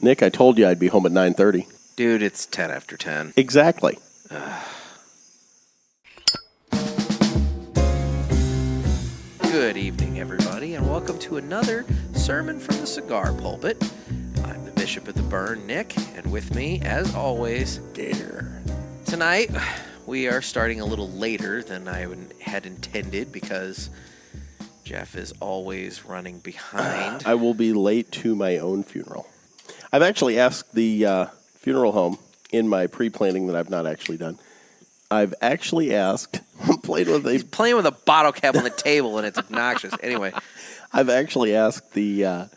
Nick, I told you I'd be home at 9:30. Dude, it's 10 after 10. Exactly. Good evening, everybody, and welcome to another sermon from the Cigar pulpit. I'm the Bishop of the Burn, Nick, and with me, as always, Gator. Tonight, we are starting a little later than I had intended because Jeff is always running behind. I will be late to my own funeral. I've actually asked the funeral home in my pre-planning that I've not actually done. I've actually asked, He's playing with a bottle cap on the table, and it's obnoxious. Anyway. I've actually asked the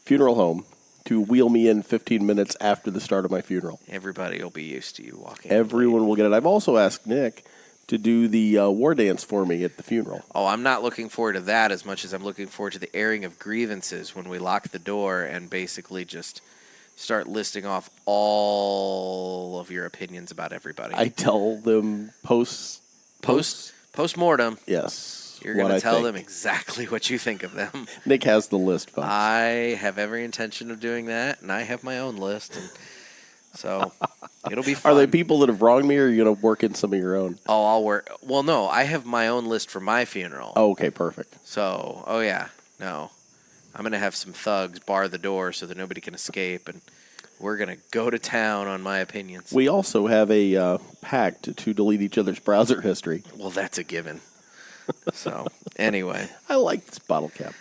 funeral home to wheel me in 15 minutes after the start of my funeral. Everybody will be used to you walking. Everyone will get it. I've also asked Nick to do the war dance for me at the funeral. Oh, I'm not looking forward to that as much as I'm looking forward to the airing of grievances when we lock the door and basically just start listing off all of your opinions about everybody. I tell them Post-mortem. Yes. You're going to tell them exactly what you think of them. Nick has the list, folks. I have every intention of doing that, and I have my own list, and so it'll be fun. Are they people that have wronged me, or are you going to work in some of your own? Oh, I'll work. Well, no, I have my own list for my funeral. Oh, okay, perfect. So, no. I'm going to have some thugs bar the door so that nobody can escape, and we're going to go to town on my opinions. We also have a pact to delete each other's browser history. Well, that's a given. So, anyway. I like this bottle cap.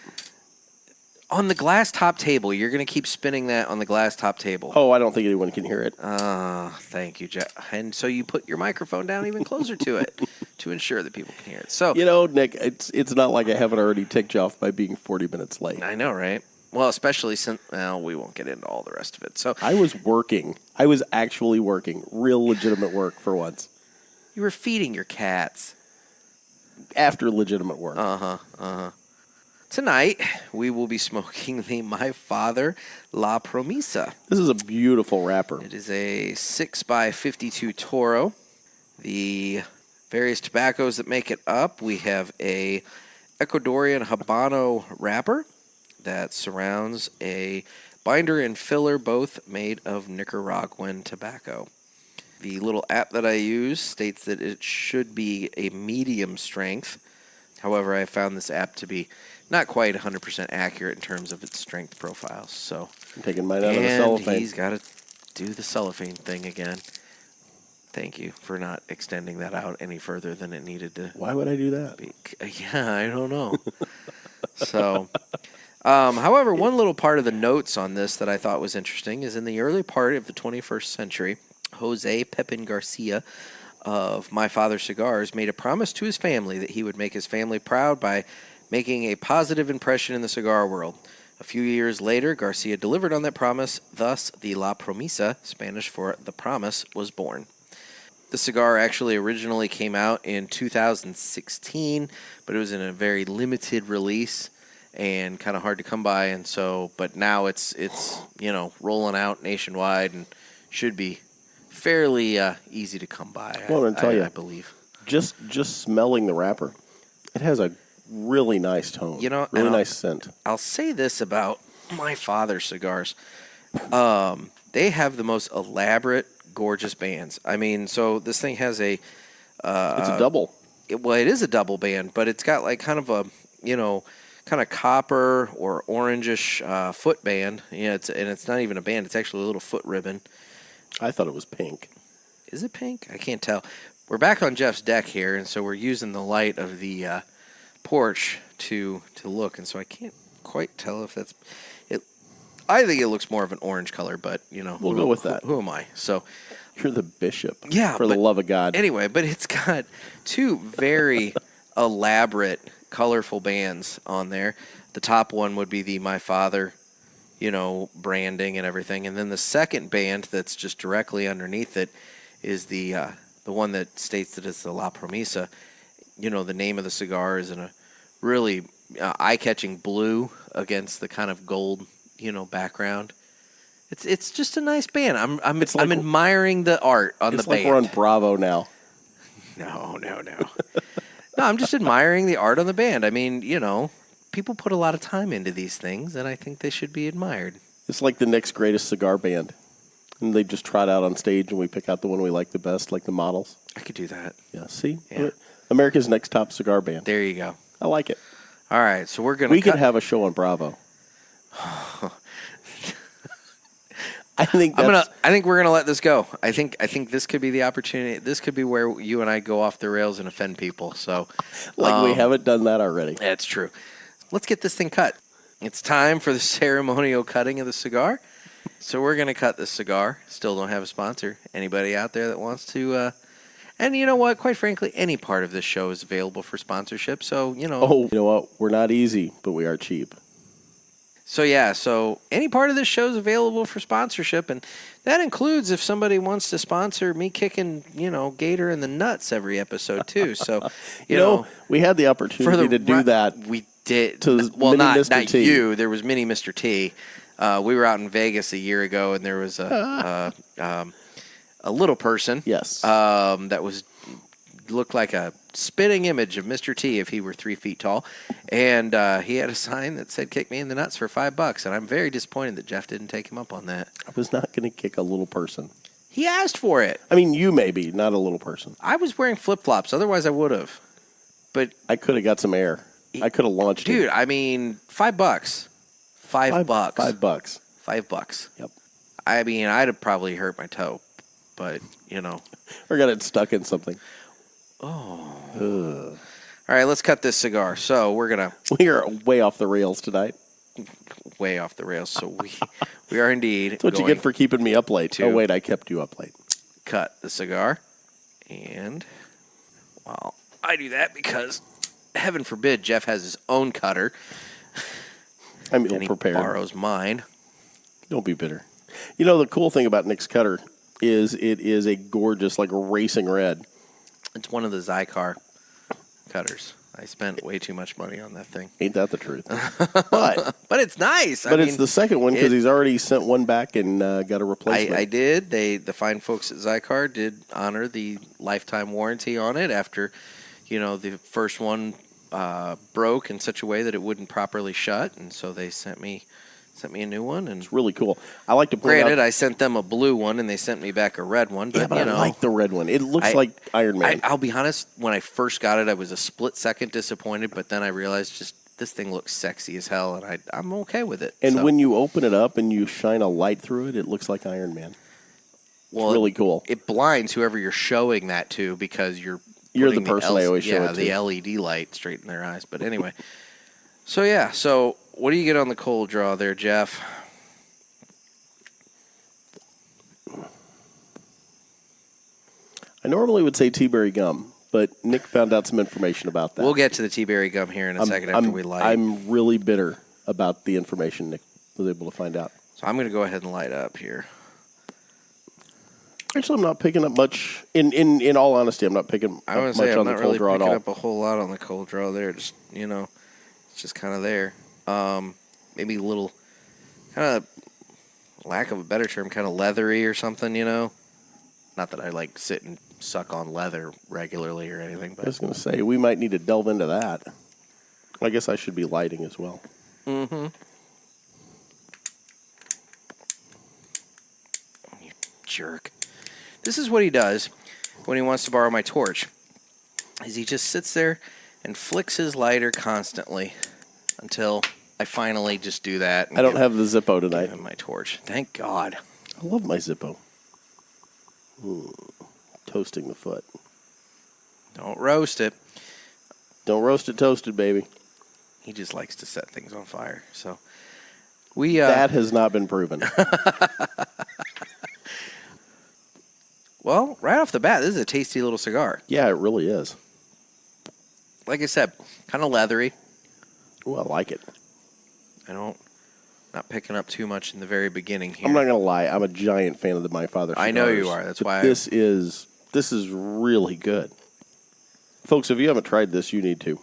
On the glass top table, you're going to keep spinning that on the glass top table. Oh, I don't think anyone can hear it. Thank you, Jeff. And so you put your microphone down even closer to it to ensure that people can hear it. So, Nick, it's not like I haven't already ticked you off by being 40 minutes late. I know, right? Well, especially since, we won't get into all the rest of it. So I was working. I was actually working. Real legitimate work for once. You were feeding your cats. After legitimate work. Tonight, we will be smoking the My Father La Promesa. This is a beautiful wrapper. It is a 6x52 Toro. The various tobaccos that make it up, we have a Ecuadorian Habano wrapper that surrounds a binder and filler, both made of Nicaraguan tobacco. The little app that I use states that it should be a medium strength. However, I found this app to be not quite 100% accurate in terms of its strength profiles. So I'm taking mine out of the cellophane. He's got to do the cellophane thing again. Thank you for not extending that out any further than it needed to. Why would I do that? Yeah, I don't know. So, however, one little part of the notes on this that I thought was interesting is in the early part of the 21st century, Jose Pepin Garcia of My Father Cigars made a promise to his family that he would make his family proud by making a positive impression in the cigar world. A few years later, Garcia delivered on that promise. Thus, the La Promesa, Spanish for the promise, was born. The cigar actually originally came out in 2016, but it was in a very limited release and kind of hard to come by. And so, but now it's rolling out nationwide and should be fairly easy to come by. Well, I'm going to tell you, I believe. Just smelling the wrapper, it has a really nice tone. Really nice scent. I'll say this about My Father cigars. They have the most elaborate, gorgeous bands. I mean, so this thing has a... it's a double. It is a double band, but it's got like kind of a, kind of copper or orangish foot band. Yeah, it's not even a band. It's actually a little foot ribbon. I thought it was pink. Is it pink? I can't tell. We're back on Jeff's deck here, and so we're using the light of the porch to look, and so I can't quite tell if that's it. I think it looks more of an orange color, but we'll go with that. Who am I? So you're the bishop. Yeah, for the love of God. Anyway, but it's got two very elaborate, colorful bands on there. The top one would be the My Father, branding and everything, and then the second band that's just directly underneath it is the one that states that it's the La Promesa. The name of the cigar is in a really eye-catching blue against the kind of gold, background. It's just a nice band. I'm admiring the art on the band. It's like we're on Bravo now. No. No, I'm just admiring the art on the band. I mean, people put a lot of time into these things, and I think they should be admired. It's like the next greatest cigar band. And they just trot out on stage and we pick out the one we like the best, like the models. I could do that. Yeah, see? Yeah. America's Next Top Cigar Band. There you go. I like it. All right, so we're gonna. We could have a show on Bravo. I think we're gonna let this go. I think this could be the opportunity. This could be where you and I go off the rails and offend people. So, we haven't done that already. That's true. Let's get this thing cut. It's time for the ceremonial cutting of the cigar. So we're gonna cut this cigar. Still don't have a sponsor. Anybody out there that wants to? And you know what? Quite frankly, any part of this show is available for sponsorship. So you know. Oh, you know what? We're not easy, but we are cheap. So yeah, so any part of this show is available for sponsorship, and that includes if somebody wants to sponsor me kicking, Gator in the nuts every episode too. So you know, we had the opportunity to do that. We did. To well, Mini not Mr. T. you. There was Mini Mr. T. We were out in Vegas a year ago, and there was a little person. Yes. That looked like a spitting image of Mr. T if he were 3 feet tall, and he had a sign that said "Kick me in the nuts" for $5, and I'm very disappointed that Jeff didn't take him up on that. I was not going to kick a little person. He asked for it. I mean, you maybe, not a little person. I was wearing flip-flops, otherwise I would have. But I could have got some air. I could have launched dude, it. I mean, $5. $5. $5. $5. Yep. I mean, I'd have probably hurt my toe, but Or got it stuck in something. Oh. Ugh. All right, let's cut this cigar. So we're gonna. We are way off the rails tonight. Way off the rails. So we are indeed. That's what you get for keeping me up late. Oh wait, I kept you up late. Cut the cigar, and well, I do that because heaven forbid Jeff has his own cutter. I'm ill prepared. He borrows mine. Don't be bitter. The cool thing about Nick's cutter is it is a gorgeous, like racing red. It's one of the Cigar cutters. I spent way too much money on that thing. Ain't that the truth? But it's nice. But it's the second one because he's already sent one back and got a replacement. I did. The fine folks at Cigar did honor the lifetime warranty on it after, the first one broke in such a way that it wouldn't properly shut, and so they sent me a new one, and it's really cool. I like to point granted, out, I sent them a blue one, and they sent me back a red one. But, I like the red one. It looks like Iron Man. I'll be honest. When I first got it, I was a split second disappointed, but then I realized just this thing looks sexy as hell, and I'm okay with it. And when you open it up and you shine a light through it, it looks like Iron Man. Well, it's really cool. It blinds whoever you're showing that to because you're the person I always show it to. the LED light straight in their eyes. But anyway, so what do you get on the cold draw there, Jeff? I normally would say tea-berry gum, but Nick found out some information about that. We'll get to the tea-berry gum here in a second after we light. I'm really bitter about the information Nick was able to find out. So I'm going to go ahead and light up here. Actually, I'm not picking up much. In all honesty, I'm not picking up much on the cold draw at all. I'm not really picking up a whole lot on the cold draw there. Just it's just kind of there. Maybe a little, kind of, lack of a better term, kind of leathery or something. Not that I like sit and suck on leather regularly or anything. But I was going to say we might need to delve into that. I guess I should be lighting as well. Mm-hmm. You jerk. This is what he does when he wants to borrow my torch. Is he just sits there and flicks his lighter constantly until I finally just do that. I don't have the Zippo tonight. Give him my torch. Thank God. I love my Zippo. Toasting the foot. Don't roast it. Don't roast it toasted, baby. He just likes to set things on fire. So we that has not been proven. Well, right off the bat, this is a tasty little cigar. Yeah, it really is. Like I said, kind of leathery. Oh, I like it. Not picking up too much in the very beginning here. I'm not going to lie. I'm a giant fan of the My Father cigars. I know you are. That's why. This is really good. Folks, if you haven't tried this, you need to.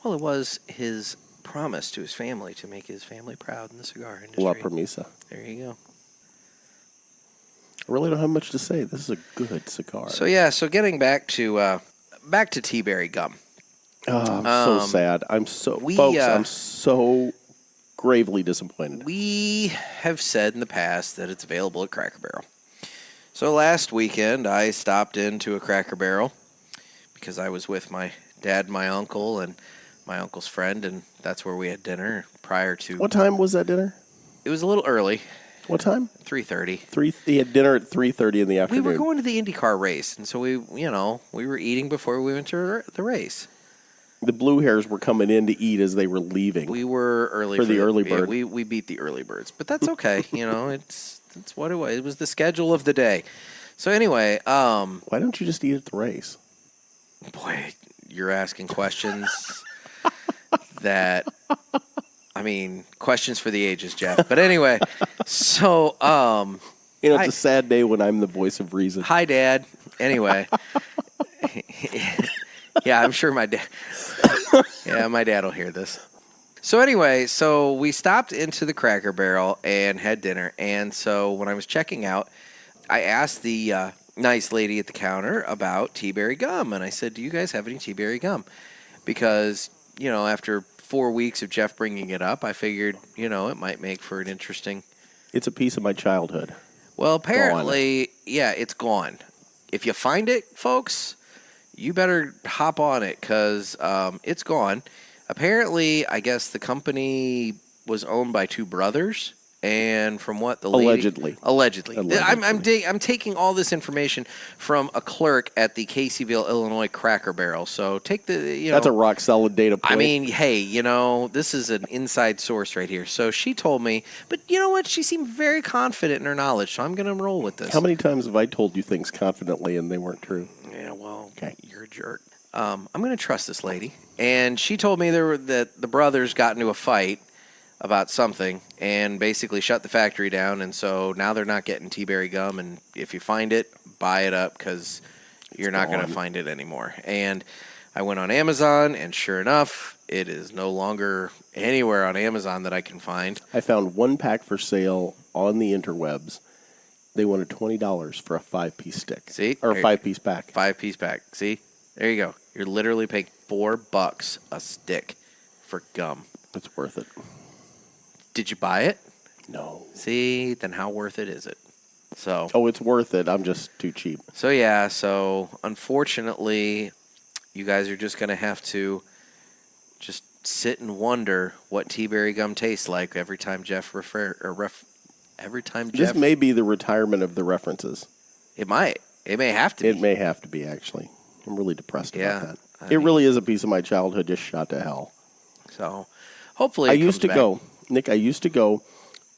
Well, it was his promise to his family to make his family proud in the cigar industry. La Promesa. There you go. I really don't have much to say. This is a good cigar. So getting back to tea-berry gum. Oh, I'm so sad. I'm so gravely disappointed. We have said in the past that it's available at Cracker Barrel. So last weekend, I stopped into a Cracker Barrel because I was with my dad, my uncle, and my uncle's friend, and that's where we had dinner prior to... What time was that dinner? It was a little early. What time? 3:30. He had dinner at 3:30 in the We afternoon. were going to the IndyCar race, and so we were eating before we went to the race. The blue hairs were coming in to eat as they were leaving. We were early for the early yeah, bird. we beat the early birds, but that's okay. It's what it was. It was the schedule of the day. So anyway, Why don't you just eat at the race? boy, you're asking questions that, questions for the ages, Jeff. But anyway, so It's a sad day when I'm the voice of reason. hi, Dad. Anyway, yeah, I'm sure my dad. Yeah, my dad will hear this. So anyway, we stopped into the Cracker Barrel and had dinner. And so when I was checking out, I asked the nice lady at the counter about tea-berry gum. And I said, do you guys have any tea-berry gum? Because, after 4 weeks of Jeff bringing it up, I figured, it might make for an interesting... It's a piece of my childhood. Well, apparently, yeah, it's gone. If you find it, folks, you better hop on it because it's gone. Apparently, I guess the company was owned by two brothers, and from what the lady... Allegedly. I'm taking all this information from a clerk at the Caseyville, Illinois Cracker Barrel. So take the... That's a rock solid data point. Hey, this is an inside source right here. So she told me, but you know what? She seemed very confident in her knowledge, so I'm going to roll with this. How many times have I told you things confidently and they weren't true? Yeah, well, okay. You're a jerk. I'm going to trust this lady. And she told me that the brothers got into a fight about something and basically shut the factory down. And so now they're not getting tea-berry gum. And if you find it, buy it up because you're not going to find it anymore. And I went on Amazon, and sure enough, it is no longer anywhere on Amazon that I can find. I found one pack for sale on the interwebs. They wanted $20 for a 5-piece stick. See? Or a 5-piece pack. 5-piece pack. See? There you go. You're literally paying $4 a stick for gum. It's worth it. Did you buy it? No. See? Then how worth it is it? So. Oh, it's worth it. I'm just too cheap. So, yeah. So, unfortunately, you guys are just going to have to just sit and wonder what tea-berry gum tastes like every time Jeff This may be the retirement of the references. It might. It may have to be. It may have to be, actually. I'm really depressed about that. It really is a piece of my childhood just shot to hell. So, hopefully I used to go, Nick,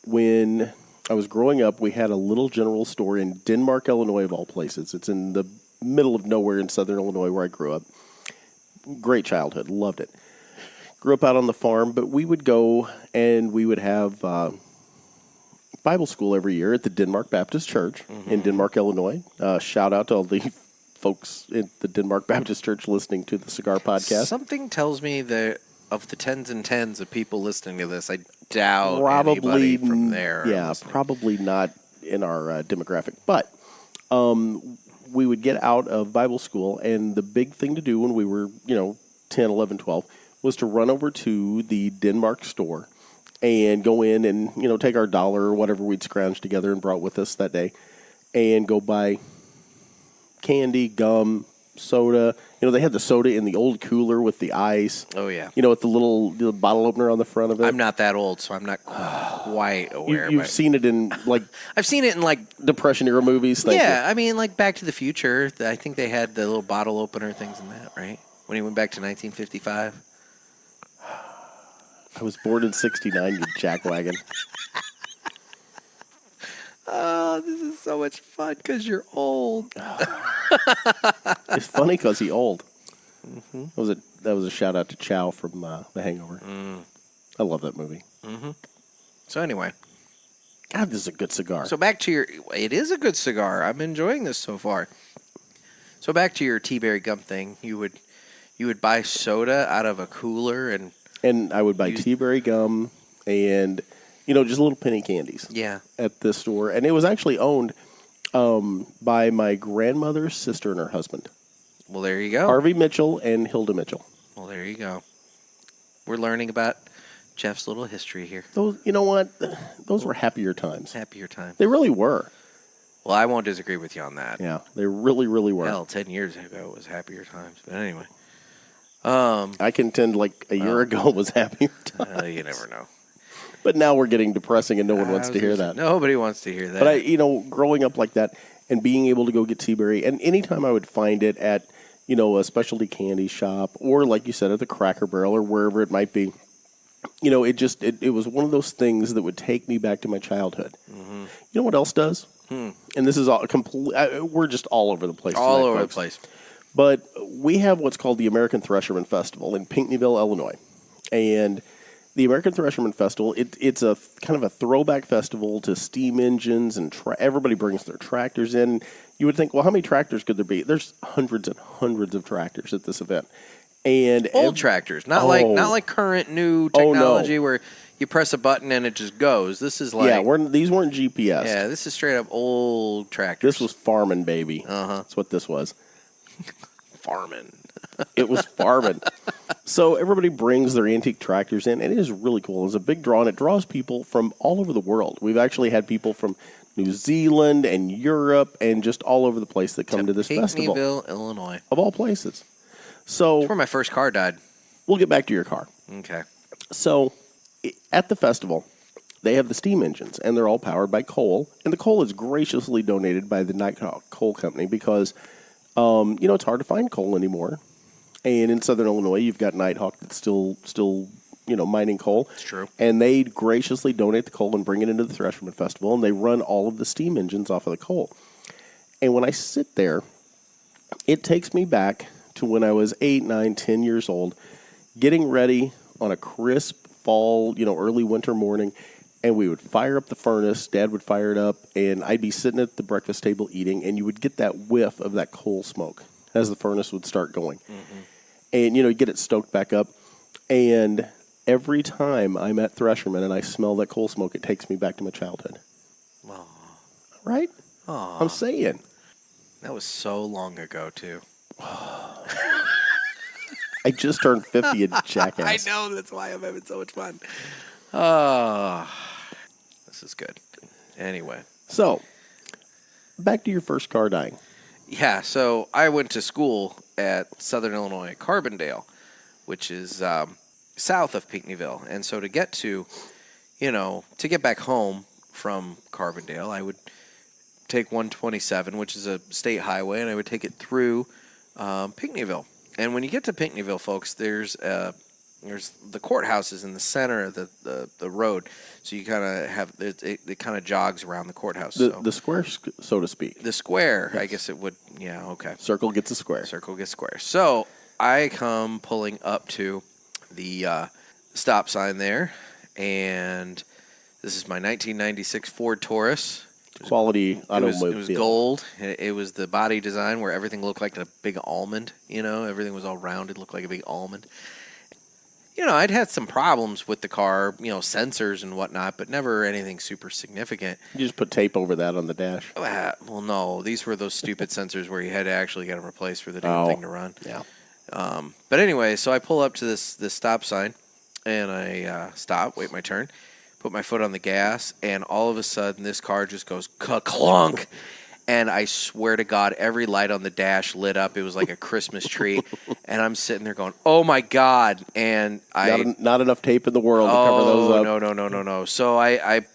when I was growing up. We had a little general store in Denmark, Illinois, of all places. It's in the middle of nowhere in southern Illinois where I grew up. Great childhood. Loved it. Grew up out on the farm, but we would go and we would have Bible school every year at the Denmark Baptist Church in Denmark, Illinois. Shout out to all the folks at the Denmark Baptist Church listening to the Cigar podcast. Something tells me that of the tens and tens of people listening to this, I doubt anybody from there. Yeah, probably not in our demographic. But we would get out of Bible school, and the big thing to do when we were, 10, 11, 12, was to run over to the Denmark store and go in and, take our dollar or whatever we'd scrounged together and brought with us that day and go buy candy, gum, soda. They had the soda in the old cooler with the ice. Oh, yeah. With the little bottle opener on the front of it. I'm not that old, so I'm not quite aware. You've seen it in, I've seen it in, Depression-era movies. Back to the Future. I think they had the little bottle opener things in that, right? When he went back to 1955. I was born in 69, you jackwagon. Oh, this is so much fun because you're old. It's funny because he's old. Mm-hmm. That was a shout out to Chow from The Hangover. I love that movie. Mm-hmm. So anyway, God, this is a good cigar. So back to it is a good cigar. I'm enjoying this so far. So back to your tea-berry gum thing. You would buy soda out of a cooler and I would buy tea-berry gum and. Just little penny candies. Yeah. At this store. And it was actually owned by my grandmother's sister and her husband. Well, there you go. Harvey Mitchell and Hilda Mitchell. Well, there you go. We're learning about Jeff's little history here. Those, you know what? Those were happier times. Happier time. They really were. Well, I won't disagree with you on that. Yeah, they really, really were. Hell, 10 years ago was happier times. But anyway. I contend like a year ago was happier times. You never know. But now we're getting depressing and no one wants to hear that. Nobody wants to hear that. But growing up like that and being able to go get Seaberry, and anytime I would find it at, a specialty candy shop or, like you said, at the Cracker Barrel or wherever it might be, it was one of those things that would take me back to my childhood. Mm-hmm. You know what else does? And this is all we're just all over the place. All tonight, over folks. the place. But we have what's called the American Thresherman Festival in Pinckneyville, Illinois. And the American Thresherman Festival, it's a kind of a throwback festival to steam engines, and everybody brings their tractors in. You would think, well, how many tractors could there be? There's hundreds and hundreds of tractors at this event. And old tractors, not like current new technology where you press a button and it just goes. This is like these weren't GPS. Yeah, this is straight up old tractors. This was farming, baby. That's what this was. Farming. It was farming. So everybody brings their antique tractors in, and it is really cool. It's a big draw, and it draws people from all over the world. We've actually had people from New Zealand and Europe and just all over the place that come to this festival. Pinckneyville, Illinois. Of all places. So that's where my first car died. We'll get back to your car. Okay. So at the festival, they have the steam engines, and they're all powered by coal. And the coal is graciously donated by the Nighthawk Coal Company because, it's hard to find coal anymore. And in Southern Illinois, you've got Nighthawk that's still mining coal. It's true. And they graciously donate the coal and bring it into the Thresherman Festival, and they run all of the steam engines off of the coal. And when I sit there, it takes me back to when I was 8, 9, 10 years old, getting ready on a crisp fall, early winter morning, and we would fire up the furnace. Dad would fire it up, and I'd be sitting at the breakfast table eating, and you would get that whiff of that coal smoke as the furnace would start going. Mm-hmm. And, you get it stoked back up. And every time I'm at Thresherman and I smell that coal smoke, it takes me back to my childhood. Aww. Right? Aww. I'm saying. That was so long ago, too. I just turned 50, a jackass. I know. That's why I'm having so much fun. This is good. Anyway. So, back to your first car dying. Yeah, so I went to school at Southern Illinois, Carbondale, which is south of Pinckneyville. And so to get to get back home from Carbondale, I would take 127, which is a state highway, and I would take it through Pinckneyville. And when you get to Pinckneyville, folks, there's the courthouse is in the center of the road, so you kind of have it kind of jogs around the courthouse. The square, so to speak. The square, yes. I guess it would. Yeah, okay. Circle gets a square. Circle gets square. So I come pulling up to the stop sign there, and this is my 1996 Ford Taurus. Quality automobile. It was gold. It was the body design where everything looked like a big almond. Everything was all rounded, looked like a big almond. I'd had some problems with the car, sensors and whatnot, but never anything super significant. You just put tape over that on the dash? Well, no. These were those stupid sensors where you had to actually get them replaced for the damn thing to run. Yeah. But anyway, so I pull up to this stop sign, and I stop, wait my turn, put my foot on the gas, and all of a sudden this car just goes ka-clunk. And I swear to God, every light on the dash lit up. It was like a Christmas tree. And I'm sitting there going, oh, my God. And not enough tape in the world to cover those up. No. So I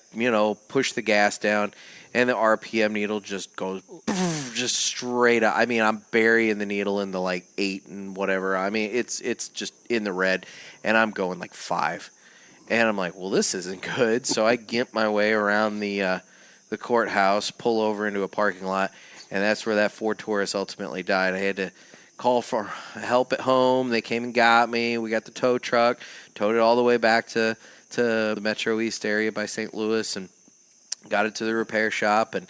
push the gas down, and the RPM needle just goes just straight up. I mean, I'm burying the needle in the 8 and whatever. I mean, it's just in the red, and I'm going 5. And I'm like, well, this isn't good. So I gimp my way around the courthouse, pull over into a parking lot, and that's where that Ford Taurus ultimately died. I had to call for help at home. They came and got me. We got the tow truck, towed it all the way back to the Metro East area by St. Louis, and got it to the repair shop. And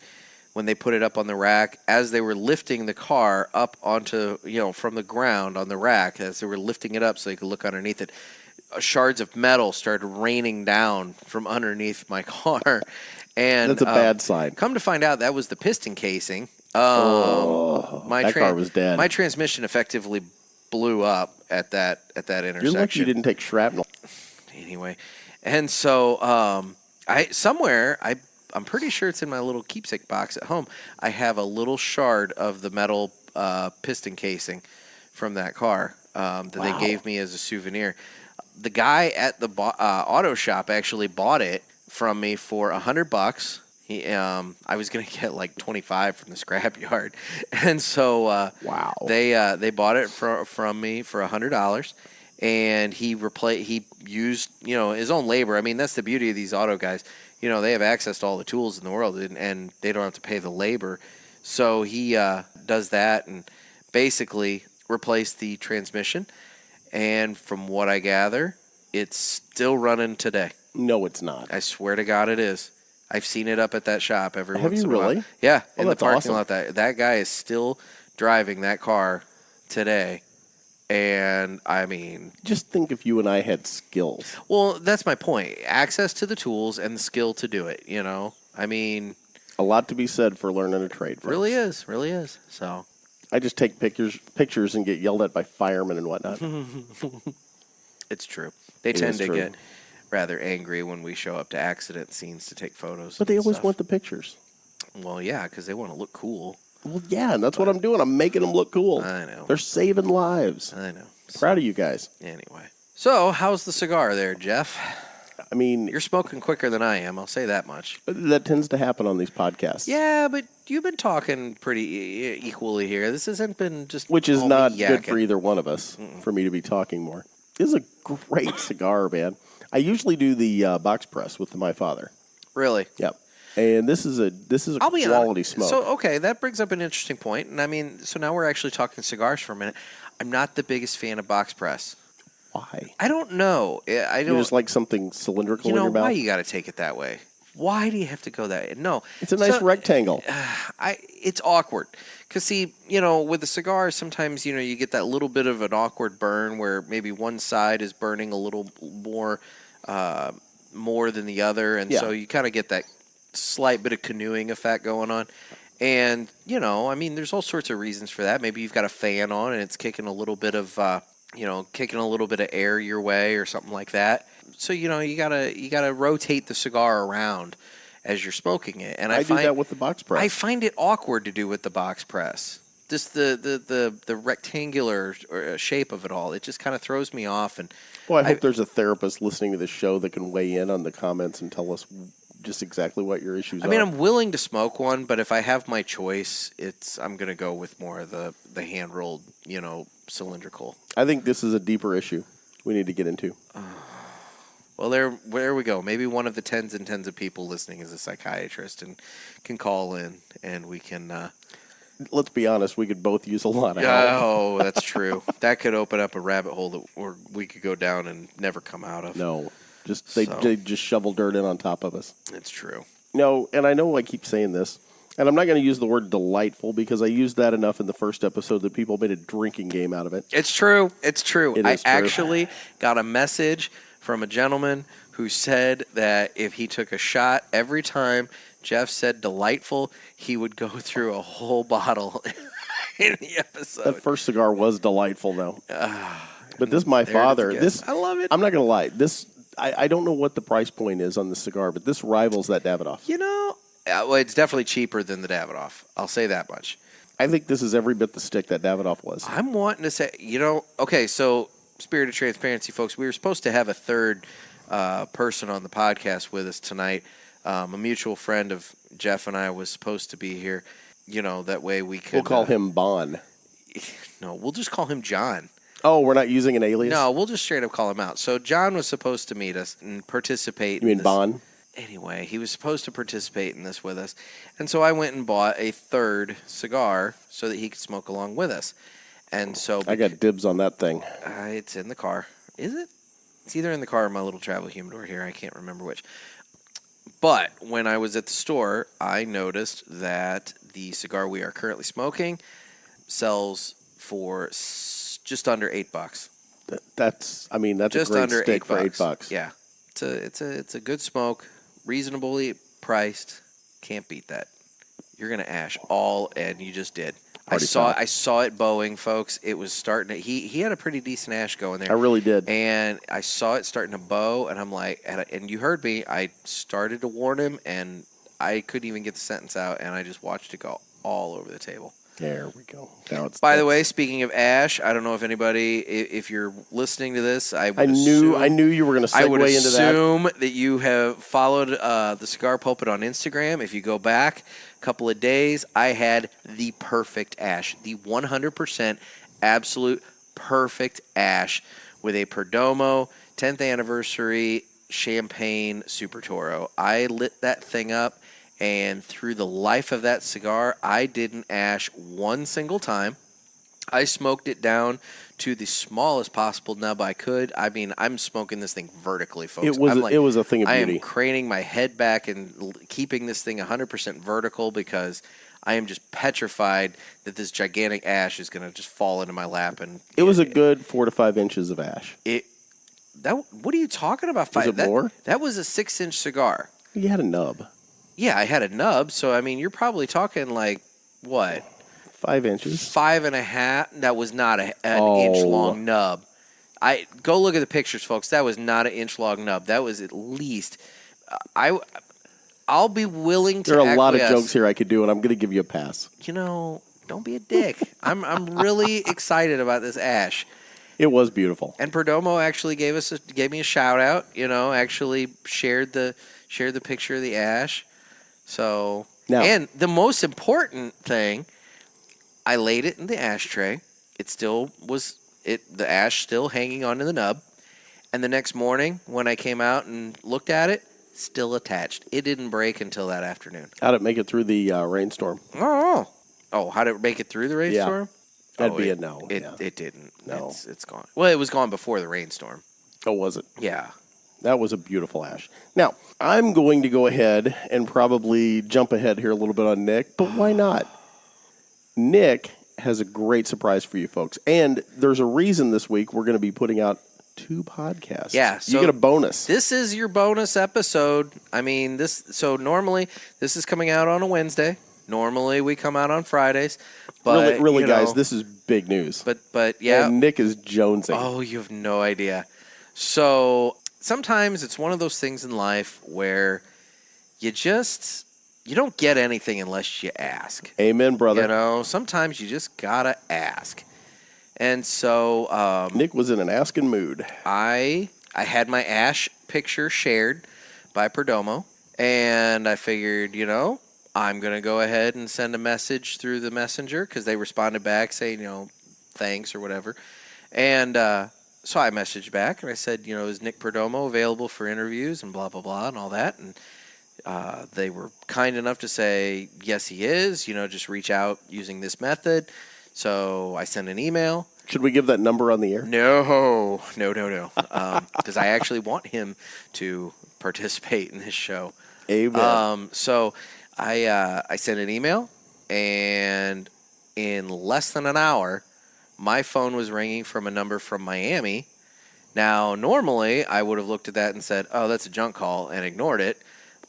when they put it up on the rack, as they were lifting the car up onto, from the ground on the rack, as they were lifting it up so they could look underneath it, shards of metal started raining down from underneath my car. And that's a bad sign. Come to find out, that was the piston casing. That car was dead. My transmission effectively blew up at that intersection. You're lucky you didn't take shrapnel. Anyway, And so I'm pretty sure it's in my little keepsake box at home. I have a little shard of the metal piston casing from that car that they gave me as a souvenir. The guy at the auto shop actually bought it from me for $100. I was gonna get like 25 from the scrapyard, and so they bought it from me for $100, and he used his own labor. I mean, that's the beauty of these auto guys. They have access to all the tools in the world, and they don't have to pay the labor. So he does that and basically replaced the transmission. And from what I gather, it's still running today. No, it's not. I swear to God, it is. I've seen it up at that shop every once in a while. Have you really? Yeah, Oh, in the that's parking awesome. lot. That guy is still driving that car today. And I mean, Just think if you and I had skills. well, that's my point. Access to the tools and the skill to do it. I mean, A lot to be said for learning a trade. Folks. really is. So I just take pictures and get yelled at by firemen and whatnot. it's true. They It tend is to true. get rather angry when we show up to accident scenes to take photos. But they and always stuff. want the pictures. Well, yeah, because they want to look cool. Well, yeah, and that's what I'm doing. I'm making them look cool. I know. They're saving lives. I know. Proud of you guys. Anyway. So, how's the cigar there, Jeff? I mean, You're smoking quicker than I am. I'll say that much. that tends to happen on these podcasts. Yeah, but you've been talking pretty equally here. This hasn't been just Which is all me not good yakking. for either one of us, for me to be talking more. This is a great cigar, man. I usually do the box press with the My Father. Really? Yep. And this is a I'll be quality honest. smoke. So, okay, that brings up an interesting point. And I mean, so now we're actually talking cigars for a minute. I'm not the biggest fan of box press. Why? I don't know. I You don't. just like something cylindrical in your mouth? Why you got to take it that way? Why do you have to go that way? No. It's a nice rectangle. It's awkward. Because, see, with the cigar, sometimes, you get that little bit of an awkward burn where maybe one side is burning a little more than the other. And so you kind of get that slight bit of canoeing effect going on. And, I mean, there's all sorts of reasons for that. Maybe you've got a fan on and it's kicking a little bit of, air your way or something like that. So, you gotta rotate the cigar around as you're smoking it. And I do that with the box press. I find it awkward to do with the box press. Just the rectangular shape of it all. It just kind of throws me off. And Well, I hope there's a therapist listening to this show that can weigh in on the comments and tell us just exactly what your issues are. I mean, I'm willing to smoke one, but if I have my choice, I'm going to go with more of the hand rolled, cylindrical. I think this is a deeper issue we need to get into. Well, there we go. Maybe one of the tens and tens of people listening is a psychiatrist and can call in, and we can. Let's be honest, we could both use a lot of help. Oh, that's true. That could open up a rabbit hole that we could go down and never come out of. No, they just shovel dirt in on top of us. It's true. No, and I know I keep saying this, and I'm not going to use the word delightful because I used that enough in the first episode that people made a drinking game out of it. It's true. It's true. It I is true. actually got a message from a gentleman who said that if he took a shot every time Jeff said delightful, he would go through a whole bottle in the episode. That first cigar was delightful, though. But this My There it is Father, again. this I love it. I'm not going to lie. I don't know what the price point is on the cigar, but this rivals that Davidoff. Well, it's definitely cheaper than the Davidoff. I'll say that much. I think this is every bit the stick that Davidoff was. I'm wanting to say, okay, so spirit of transparency, folks, we were supposed to have a third person on the podcast with us tonight. A mutual friend of Jeff and I was supposed to be here. That way we could... We'll call him Bon. No, we'll just call him John. Oh, we're not using an alias? No, we'll just straight up call him out. So John was supposed to meet us and participate. You mean in this. Bon? Anyway, he was supposed to participate in this with us. And so I went and bought a third cigar so that he could smoke along with us. And so... I got dibs on that thing. It's in the car. Is it? It's either in the car or my little travel humidor here. I can't remember which. But when I was at the store, I noticed that the cigar we are currently smoking sells for just under $8. That's a Just great under stick $8 for $8. Yeah, it's a good smoke, reasonably priced. Can't beat that. You're gonna ash all, and you just did. party I saw it bowing, folks. It was starting to. He had a pretty decent ash going there. I really did. And I saw it starting to bow, and I'm like, and you heard me. I started to warn him, and I couldn't even get the sentence out, and I just watched it go all over the table. There we go. Now By the way, speaking of ash, I don't know if anybody, if you're listening to this, I knew you were going to segue into that. I would assume that you have followed the Cigar Pulpit on Instagram. If you go back a couple of days, I had the perfect ash, the 100% absolute perfect ash with a Perdomo 10th anniversary champagne Super Toro. I lit that thing up. And through the life of that cigar, I didn't ash one single time. I smoked it down to the smallest possible nub I could. I mean, I'm smoking this thing vertically, folks. It was a thing of beauty. I am craning my head back and keeping this thing 100% vertical because I am just petrified that this gigantic ash is going to just fall into my lap. And it was a good 4 to 5 inches of ash. What are you talking about? Was it more? That was a 6-inch cigar. You had a nub. Yeah, I had a nub, so I mean, you're probably talking like what? 5 inches. 5.5. That was not an inch long nub. I go look at the pictures, folks. That was not an inch long nub. That was at least. I'll be willing to. There are a lot of jokes here I could do, and I'm going to give you a pass. Don't be a dick. I'm really excited about this ash. It was beautiful. And Perdomo actually gave me a shout out. Actually shared the picture of the ash. So, now, and the most important thing, I laid it in the ashtray. It still was the ash still hanging onto the nub. And the next morning, when I came out and looked at it, still attached. It didn't break until that afternoon. How did it make it through the rainstorm? Oh, how did it make it through the rainstorm? Yeah. That'd be a no. It didn't. No, it's gone. Well, it was gone before the rainstorm. Oh, was it? Yeah. That was a beautiful ash. Now, I'm going to go ahead and probably jump ahead here a little bit on Nick, but why not? Nick has a great surprise for you folks. And there's a reason this week we're going to be putting out 2 podcasts. Yeah. So you get a bonus. This is your bonus episode. I mean, normally this is coming out on a Wednesday. Normally we come out on Fridays. But really guys, this is big news. But yeah. And Nick is jonesing. Oh, you have no idea. So sometimes it's one of those things in life where you don't get anything unless you ask. Amen, brother. Sometimes you just gotta ask. And so Nick was in an asking mood. I had my ash picture shared by Perdomo, and I figured, I'm gonna go ahead and send a message through the messenger because they responded back saying, thanks or whatever. And so I messaged back and I said, is Nick Perdomo available for interviews and blah, blah, blah and all that. And they were kind enough to say, yes, he is, just reach out using this method. So I sent an email. Should we give that number on the air? No. Because I actually want him to participate in this show. Amen. So I sent an email, and in less than an hour, my phone was ringing from a number from Miami. Now, normally, I would have looked at that and said, oh, that's a junk call, and ignored it.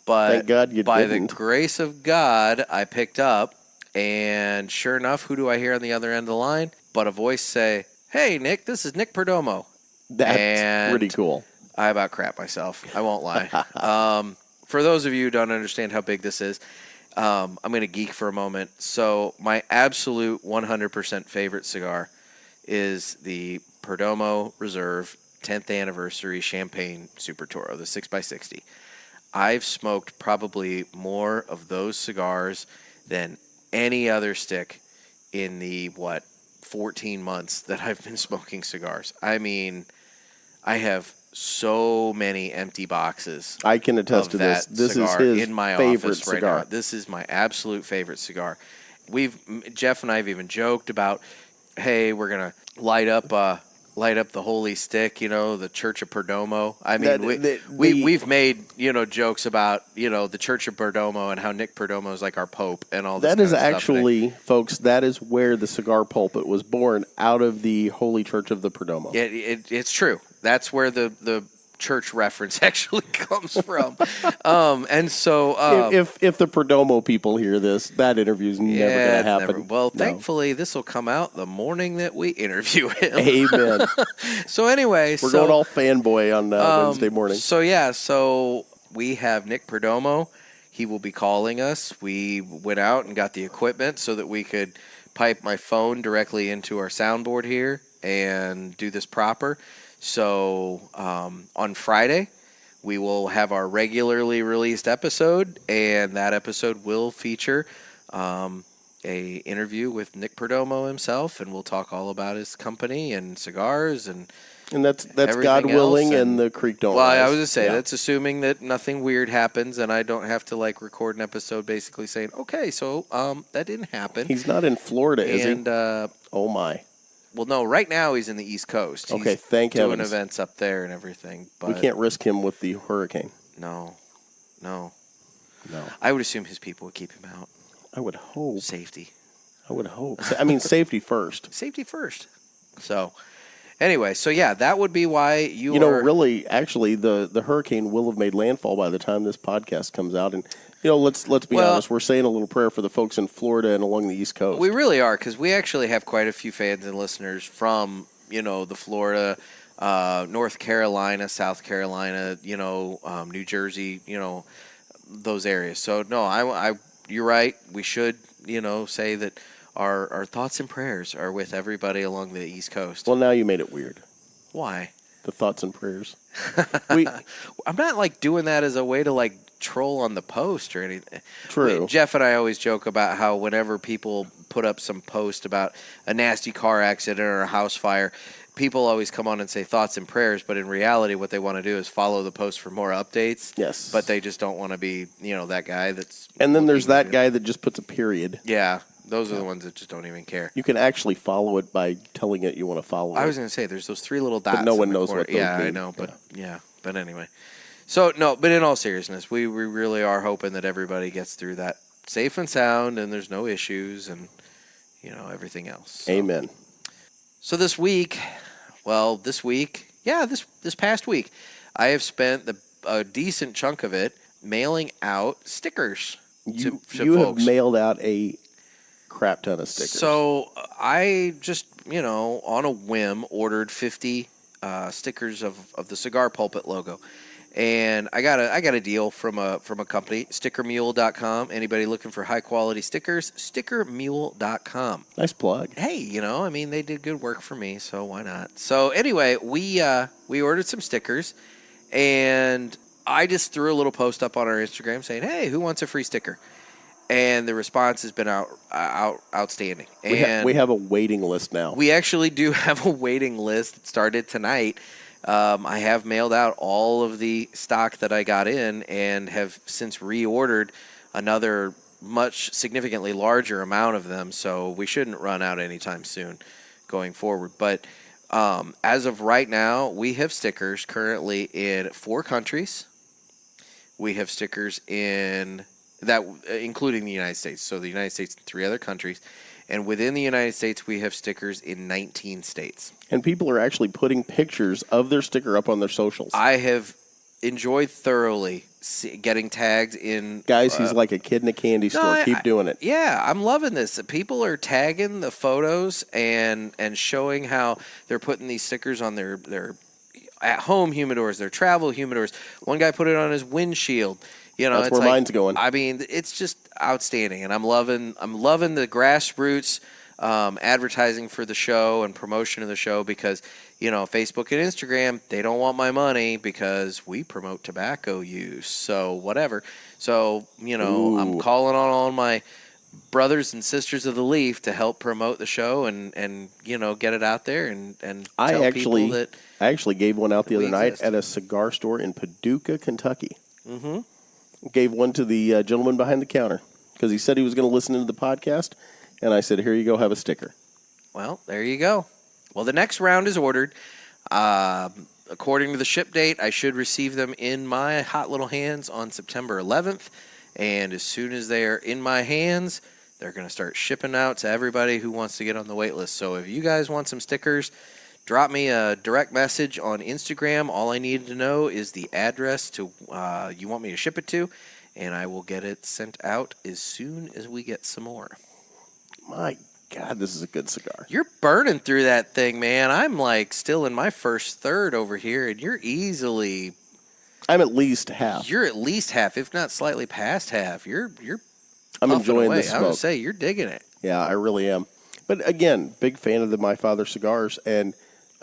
But thank God you by didn't. the grace of God, I picked up, and sure enough, who do I hear on the other end of the line? But a voice say, hey, Nick, this is Nick Perdomo. That's pretty cool. I about crap myself. I won't lie. For those of you who don't understand how big this is, I'm going to geek for a moment. So my absolute 100% favorite cigar is the Perdomo Reserve 10th Anniversary Champagne Super Toro, the 6x60. I've smoked probably more of those cigars than any other stick in the, 14 months that I've been smoking cigars. I mean, I have so many empty boxes. I can attest to this. This is his in my favorite office right cigar. now. This is my absolute favorite cigar. Jeff and I have even joked about, hey, we're gonna light up the holy stick, the Church of Perdomo. I mean, we've made jokes about the Church of Perdomo and how Nick Perdomo is like our Pope and all this. That is actually, folks, that is where the Cigar Pulpit was born, out of the Holy Church of the Perdomo. It's true. That's where the church reference actually comes from. And so if the Perdomo people hear this, that interview's never going to it's happen. Well, No. thankfully, this will come out the morning that we interview him. Amen. So anyway, We're going all fanboy on Wednesday morning. So we have Nick Perdomo. He will be calling us. We went out and got the equipment so that we could pipe my phone directly into our soundboard here and do this proper. So on Friday, we will have our regularly released episode, and that episode will feature a interview with Nick Perdomo himself, and we'll talk all about his company and cigars and that's everything God willing, else, and the creek don't Well, rise. I was going to say, Yeah. that's assuming that nothing weird happens, and I don't have to record an episode basically saying, okay, so that didn't happen. He's not in Florida, is he? And Oh my. well, no, right now he's in the East Coast. Okay, He's thank doing heavens. events up there and everything. But We can't risk him with the hurricane. No. No. I would assume his people would keep him out. I would hope. Safety. I would hope. I mean, safety first. Safety first. So, anyway, so yeah, that would be why you know, are... really, actually, the hurricane will have made landfall by the time this podcast comes out. And, let's be honest. We're saying a little prayer for the folks in Florida and along the East Coast. We really are, because we actually have quite a few fans and listeners from, the Florida, North Carolina, South Carolina, New Jersey, those areas. So, no, you're right. We should, say that our thoughts and prayers are with everybody along the East Coast. Well, now you made it weird. Why? The thoughts and prayers. I'm not doing that as a way to troll on the post or anything. True. Jeff and I always joke about how whenever people put up some post about a nasty car accident or a house fire, people always come on and say thoughts and prayers, but in reality what they want to do is follow the post for more updates. Yes. But they just don't want to be, that guy that's... And then there's that guy that just puts a period. Yeah. Those are the ones that just don't even care. You can actually follow it by telling it you want to follow it. I was going to say, there's those three little dots. But no one in the knows corner. what those Yeah, mean. I know. But but anyway. So, no, but in all seriousness, we really are hoping that everybody gets through that safe and sound and there's no issues and, everything else. So. Amen. So this past week, I have spent a decent chunk of it mailing out stickers to You folks. have mailed out a crap ton of stickers. So I just, on a whim, ordered 50 stickers of the Cigar Pulpit logo. And I got a deal from a company, stickermule.com. Anybody looking for high quality stickers, stickermule.com. Nice plug. Hey, they did good work for me, so why not? So anyway, we ordered some stickers, and I just threw a little post up on our Instagram saying, "Hey, who wants a free sticker?" And the response has been outstanding. And we have a waiting list now. we actually do have a waiting list that started tonight. I have mailed out all of the stock that I got in and have since reordered another much significantly larger amount of them, so we shouldn't run out anytime soon going forward. But as of right now, we have stickers currently in 4 countries. We have stickers in that, including the United States. So the United States and 3 other countries. And within the United States, we have stickers in 19 states. And people are actually putting pictures of their sticker up on their socials. I have enjoyed thoroughly getting tagged in. Guys, he's like a kid in a candy store. Keep doing it. Yeah, I'm loving this. People are tagging the photos and showing how they're putting these stickers on their at-home humidors, their travel humidors. One guy put it on his windshield. That's where mine's going. I mean, it's just outstanding, and I'm loving the grassroots advertising for the show and promotion of the show because, Facebook and Instagram, they don't want my money because we promote tobacco use. So whatever. So, Ooh. I'm calling on all my brothers and sisters of the Leaf to help promote the show and get it out there and tell people that I actually gave one out the other night exist. at a cigar store in Paducah, Kentucky. Mm-hmm. Gave one to the gentleman behind the counter because he said he was going to listen to the podcast, and I said, "Here you go, have a sticker." Well, there you go. Well, the next round is ordered. According to the ship date, I should receive them in my hot little hands on September 11th, and as soon as they are in my hands, they're going to start shipping out to everybody who wants to get on the wait list. So if you guys want some stickers, drop me a direct message on Instagram. All I need to know is the address to you want me to ship it to, and I will get it sent out as soon as we get some more. My God, this is a good cigar. You're burning through that thing, man. I'm like still in my first third over here, and you're easily. I'm at least half. You're at least half, if not slightly past half. You're. I'm puffing enjoying away. the smoke. I would say you're digging it. Yeah, I really am. But again, big fan of the My Father cigars, and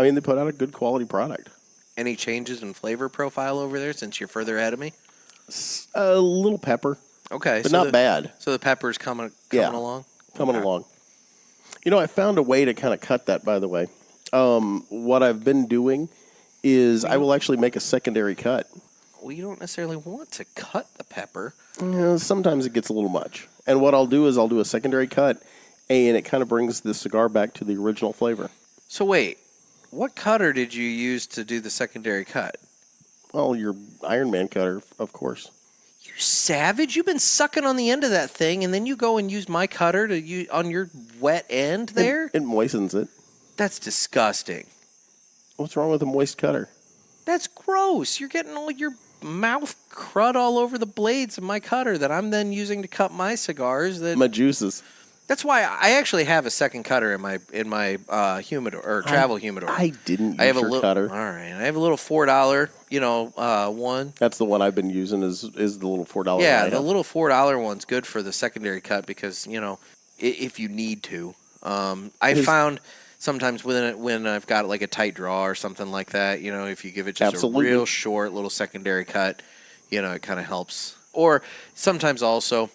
I mean they put out a good quality product. Any changes in flavor profile over there since you're further ahead of me? A little pepper, Okay, but not bad. So the pepper's coming along. Coming Okay. along. You know, I found a way to kind of cut that. By the way, what I've been doing is I will actually make a secondary cut. Well, you don't necessarily want to cut the pepper. Sometimes it gets a little much, and what I'll do is I'll do a secondary cut, and it kind of brings the cigar back to the original flavor. So wait, what cutter did you use to do the secondary cut? Well, your Iron Man cutter, of course. You savage! You've been sucking on the end of that thing, and then you go and use my cutter on your wet end there? It moistens it. That's disgusting. What's wrong with a moist cutter? That's gross. You're getting all your mouth crud all over the blades of my cutter that I'm then using to cut my cigars. My juices. That's why I actually have a second cutter in my humidor or travel humidor. I didn't use I have a your little cutter. All right, I have a little $4, one. That's the one I've been using. Is the little $4? Yeah, the little $4 one's good for the secondary cut because if you need to. I found sometimes when I've got like a tight draw or something like that, if you give it just Absolutely. a real short little secondary cut, it kind of helps. Or sometimes also,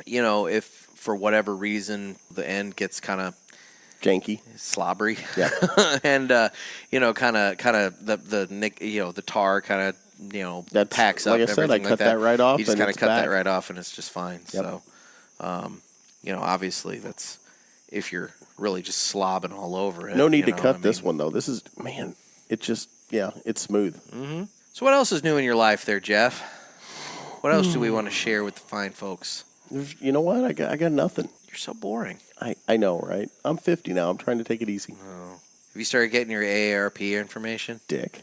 if for whatever reason the end gets kind of janky, slobbery, yeah, and kind of the tar kind of that's packs up. Like I said, I everything cut like that right off. You just and kind of it's cut back. that right off, and it's just fine. Yep. So, obviously that's if you're really just slobbing all over it. No need to cut this one though. This is it just it's smooth. Mm-hmm. So what else is new in your life there, Jeff? What else do we want to share with the fine folks? You know what? I got nothing. You're so boring. I know, right? I'm 50 now. I'm trying to take it easy. Oh. Have you started getting your AARP information? Dick.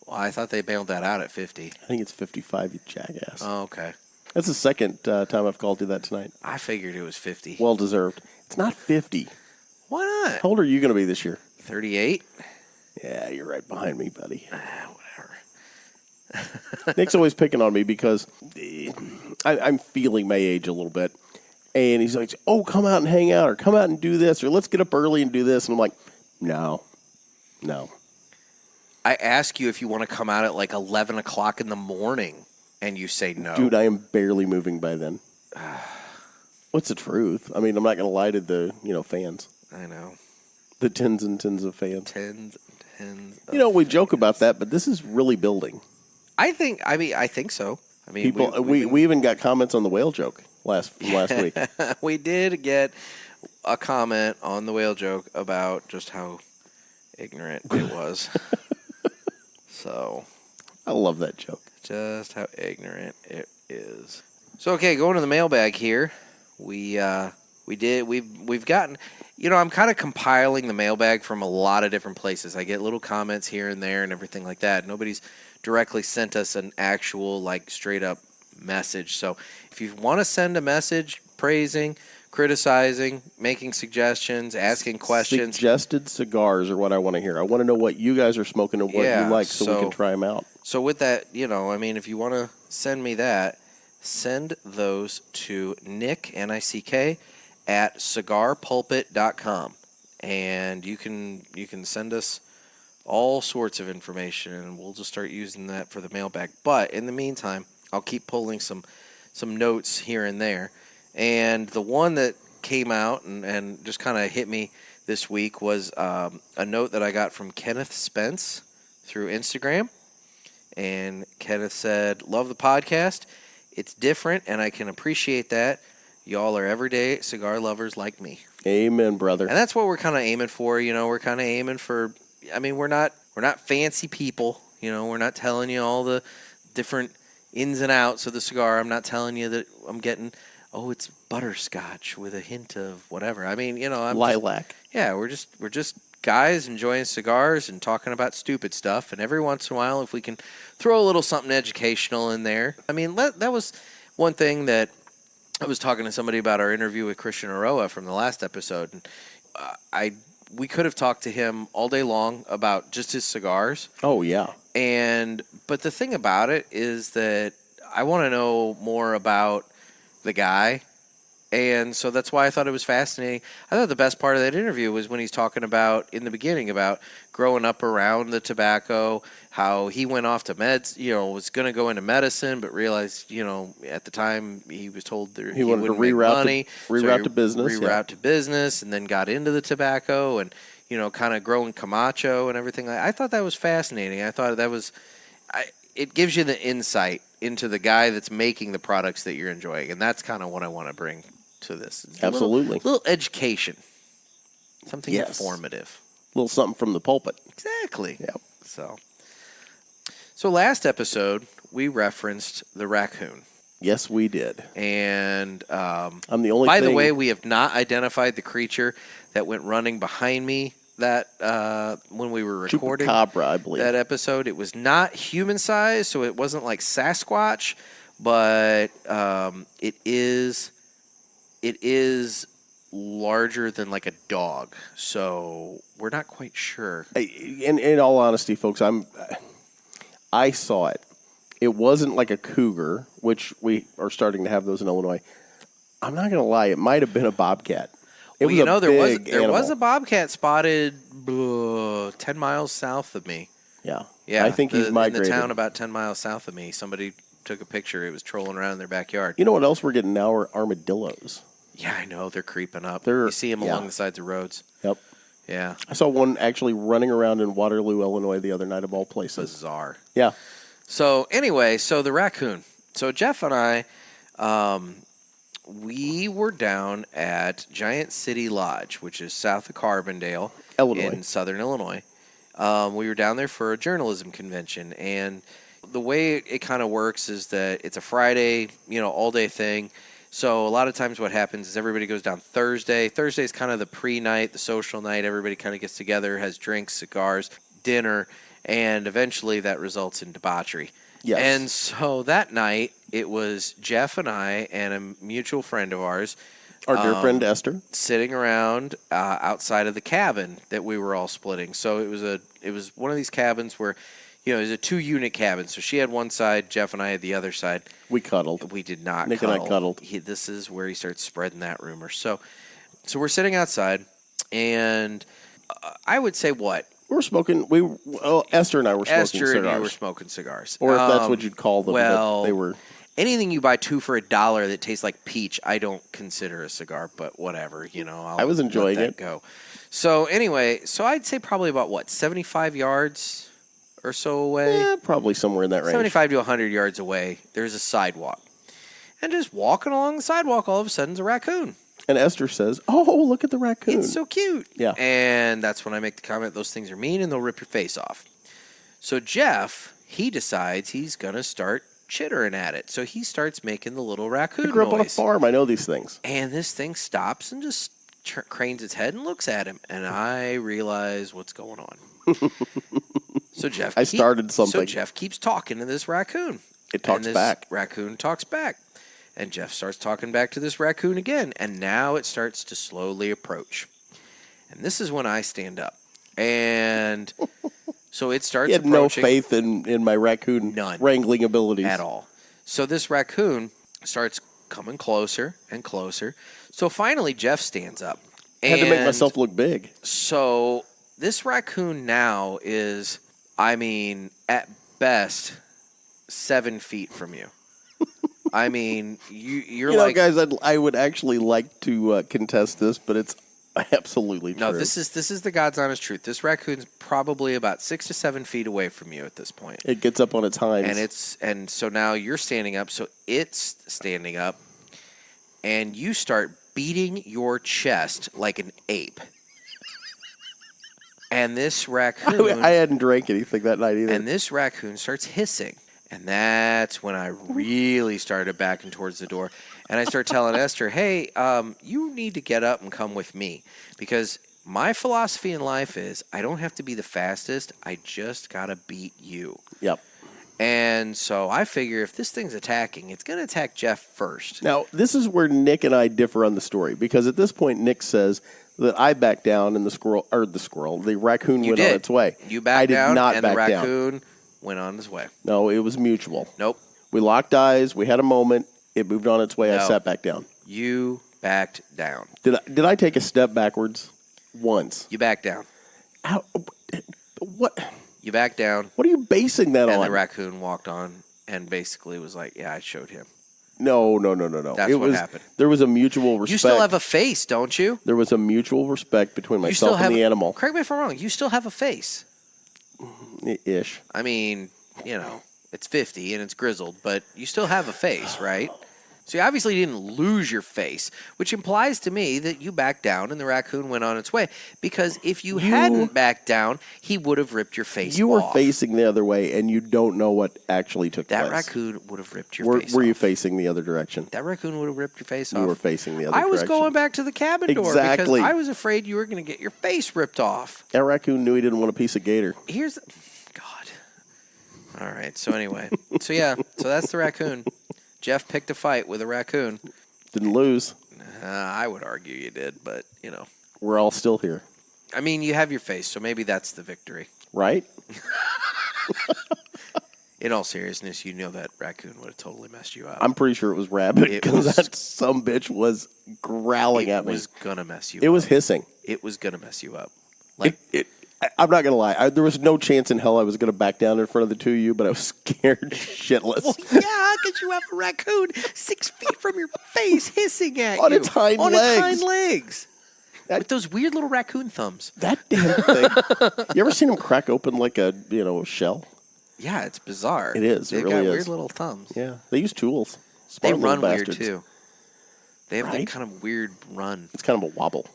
Well, I thought they bailed that out at 50. I think it's 55, you jackass. Oh, okay. That's the second time I've called you that tonight. I figured it was 50. Well deserved. It's not 50. Why not? How old are you going to be this year? 38? Yeah, you're right behind me, buddy. Whatever. Nick's always picking on me because I'm feeling my age a little bit. And he's like, oh, come out and hang out, or come out and do this, or let's get up early and do this. And I'm like, no. I ask you if you want to come out at like 11 o'clock in the morning, and you say no. Dude, I am barely moving by then. What's the truth? I mean, I'm not going to lie to the, fans. I know. The tens and tens of fans. Tens. We joke about that, but this is really building. I think so. I mean, People, we even got comments on the whale joke last week. We did get a comment on the whale joke about just how ignorant it was. So, I love that joke. just how ignorant it is. So, okay, going to the mailbag here. We've gotten, I'm kind of compiling the mailbag from a lot of different places. I get little comments here and there and everything like that. Nobody's directly sent us an actual, like, straight up message. So if you want to send a message praising, criticizing, making suggestions, asking questions. Suggested cigars are what I want to hear. I want to know what you guys are smoking and what you like so we can try them out. So with that, if you want to send me that, send those to Nick, Nick, at cigarpulpit.com. And you can send us all sorts of information, and we'll just start using that for the mailbag. But in the meantime, I'll keep pulling some notes here and there. And the one that came out and just kind of hit me this week was a note that I got from Kenneth Spence through Instagram. And Kenneth said, love the podcast. It's different, and I can appreciate that. Y'all are everyday cigar lovers like me. Amen, brother. And that's what we're kind of aiming for. We're kind of aiming for, we're not fancy people. We're not telling you all the different ins and outs of the cigar. I'm not telling you that I'm getting, it's butterscotch with a hint of whatever. I'm lilac. We're just guys enjoying cigars and talking about stupid stuff. And every once in a while, if we can throw a little something educational in there. I mean, that was one thing that I was talking to somebody about our interview with Christian Aroa from the last episode. And we could have talked to him all day long about just his cigars. Oh, yeah. But the thing about it is that I want to know more about the guy. And so that's why I thought it was fascinating. I thought the best part of that interview was when he's talking about, in the beginning, about growing up around the tobacco, how he went off to meds, was going to go into medicine, but realized, at the time he was told that he wanted to reroute to business. Reroute to business, and then got into the tobacco and, kind of growing Camacho and everything. I thought that was fascinating. I thought that was, it gives you the insight into the guy that's making the products that you're enjoying. And that's kind of what I want to bring to this. Absolutely. A little education. Something informative. A little something from the pulpit. Exactly. Yep. So last episode, we referenced the raccoon. Yes, we did. And I'm the only by the way, we have not identified the creature that went running behind me that when we were recording Chupacabra, I believe. That episode. It was not human size, so it wasn't like Sasquatch, but it is larger than like a dog. So we're not quite sure. In all honesty, folks, I saw it. It wasn't like a cougar, which we are starting to have those in Illinois. I'm not going to lie; it might have been a bobcat. There was a bobcat spotted 10 miles south of me. Yeah. Yeah, I think he's migrated. In the town about 10 miles south of me. Somebody took a picture. It was trolling around in their backyard. You know what else we're getting now are armadillos. Yeah, I know. They're creeping up. You see them along the sides of roads. Yep. Yeah. I saw one actually running around in Waterloo, Illinois the other night of all places. Bizarre. Yeah. So anyway, the raccoon. So Jeff and I, we were down at Giant City Lodge, which is south of Carbondale, Illinois. In southern Illinois. We were down there for a journalism convention, and the way it kind of works is that it's a Friday, all-day thing. So a lot of times what happens is everybody goes down Thursday. Thursday is kind of the pre-night, the social night. Everybody kind of gets together, has drinks, cigars, dinner, and eventually that results in debauchery. Yes. And so that night, it was Jeff and I and a mutual friend of ours. Our dear friend Esther. Sitting around outside of the cabin that we were all splitting. So it was one of these cabins where, it was a 2-unit cabin. So she had one side, Jeff and I had the other side. We cuddled. We did not Nick cuddle. and I cuddled. This is where he starts spreading that rumor. So we're sitting outside, and I would say what? We were smoking. Esther and I were smoking cigars. Esther and you were smoking cigars. Or if that's what you'd call them. Well, they were. Anything you buy 2 for $1 that tastes like peach, I don't consider a cigar, but whatever, I was enjoying it. Go. So anyway, I'd say probably about 75 yards or so away. Yeah, probably somewhere in that range. 75 to 100 yards away, there's a sidewalk. And just walking along the sidewalk, all of a sudden, is a raccoon. And Esther says, "Oh, look at the raccoon. It's so cute." Yeah. And that's when I make the comment, those things are mean and they'll rip your face off. So Jeff, he decides he's going to start chittering at it. So he starts making the little raccoon I grew up noise. on a farm. I know these things. And this thing stops and just cranes its head and looks at him. And I realize what's going on. So Jeff, started something. So Jeff keeps talking to this raccoon. It talks and back. Raccoon talks back. And Jeff starts talking back to this raccoon again. And now it starts to slowly approach. And this is when I stand up. And so it starts He had approaching. no faith in my raccoon wrangling abilities. At all. So this raccoon starts coming closer and closer. So finally Jeff stands up. I had to make myself look big. So this raccoon now is, at best, 7 feet from you. You're like, guys, I would actually like to contest this, but it's absolutely true. No, this is the God's honest truth. This raccoon's probably about 6 to 7 feet away from you at this point. It gets up on its hinds, and so now you're standing up, so it's standing up, and you start beating your chest like an ape. And this raccoon... I hadn't drank anything that night either. And this raccoon starts hissing. And that's when I really started backing towards the door. And I start telling Esther, hey, you need to get up and come with me. Because My philosophy in life is I don't have to be the fastest. I just got to beat you. Yep. And so I figure if this thing's attacking, it's going to attack Jeff first. Now, this is where Nick and I differ on the story, because at this point, Nick says that I backed down and the raccoon went on its way. You backed I did down, not and back the down. raccoon went on his way. No, it was mutual. Nope. We locked eyes. We had a moment. It moved on its way. No. I sat back down. You backed down. Did I take a step backwards? Once. You backed down. How? What? You backed down. What are you basing that And on? the raccoon walked on and basically was like, yeah, I showed him. No. That's what happened. There was a mutual respect. You still have a face, don't you? There was a mutual respect between myself and the animal. Correct me if I'm wrong. You still have a face. Ish. I mean, it's 50 and it's grizzled, but you still have a face, right? So you obviously didn't lose your face, which implies to me that you backed down and the raccoon went on its way. Because if you hadn't backed down, he would have ripped your face off. You were facing the other way, and you don't know what actually took place. That raccoon would have ripped your face off. Were you facing the other direction? That raccoon would have ripped your face off. You were facing the other direction. I was going back to the cabin door Exactly. because I was afraid you were going to get your face ripped off. That raccoon knew he didn't want a piece of gator. God. All right. So anyway. So that's the raccoon. Jeff picked a fight with a raccoon. Didn't lose. I would argue you did, but, We're all still here. I mean, you have your face, so maybe that's the victory. Right? In all seriousness, that raccoon would have totally messed you up. I'm pretty sure it was rabbit, because that some-bitch was growling at me. It was going to mess you up. It was hissing. It was going to mess you up. I'm not going to lie. There was no chance in hell I was going to back down in front of the two of you, but I was scared shitless. Well, yeah, because you have a raccoon 6 feet from your face hissing at you. On its hind legs. With those weird little raccoon thumbs. That damn thing. You ever seen him crack open like a shell? Yeah, it's bizarre. It is. They've it really got is. weird little thumbs. Yeah. They use tools. They Smart little run weird, bastards. too. They have that kind of weird run. It's kind of a wobble.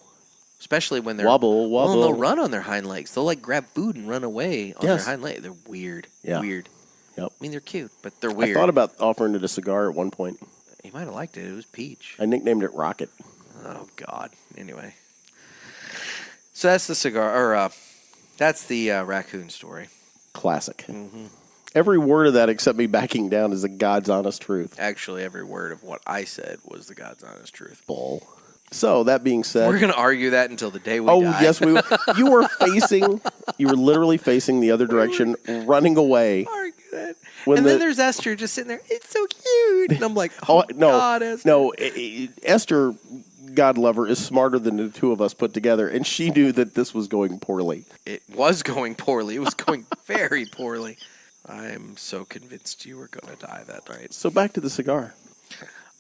Especially when they're... Wobble. Well, they'll run on their hind legs. They'll, grab food and run away on their hind legs. They're weird. Yeah. Weird. Yep. I mean, they're cute, but they're weird. I thought about offering it a cigar at one point. You might have liked it. It was peach. I nicknamed it Rocket. Oh, God. Anyway. So that's the cigar, or that's the raccoon story. Classic. Mm-hmm. Every word of that except me backing down is the God's honest truth. Actually, every word of what I said was the God's honest truth. Bull. So, that being said... We're going to argue that until the day we die. Yes, we will. You were literally facing the other direction, running away. Argue that. And then there's Esther just sitting there. It's so cute. And I'm like, no, God, Esther. No, Esther, God love her, is smarter than the two of us put together, and she knew that this was going poorly. It was going poorly. It was going very poorly. I'm so convinced you were going to die that night. So back to the cigar.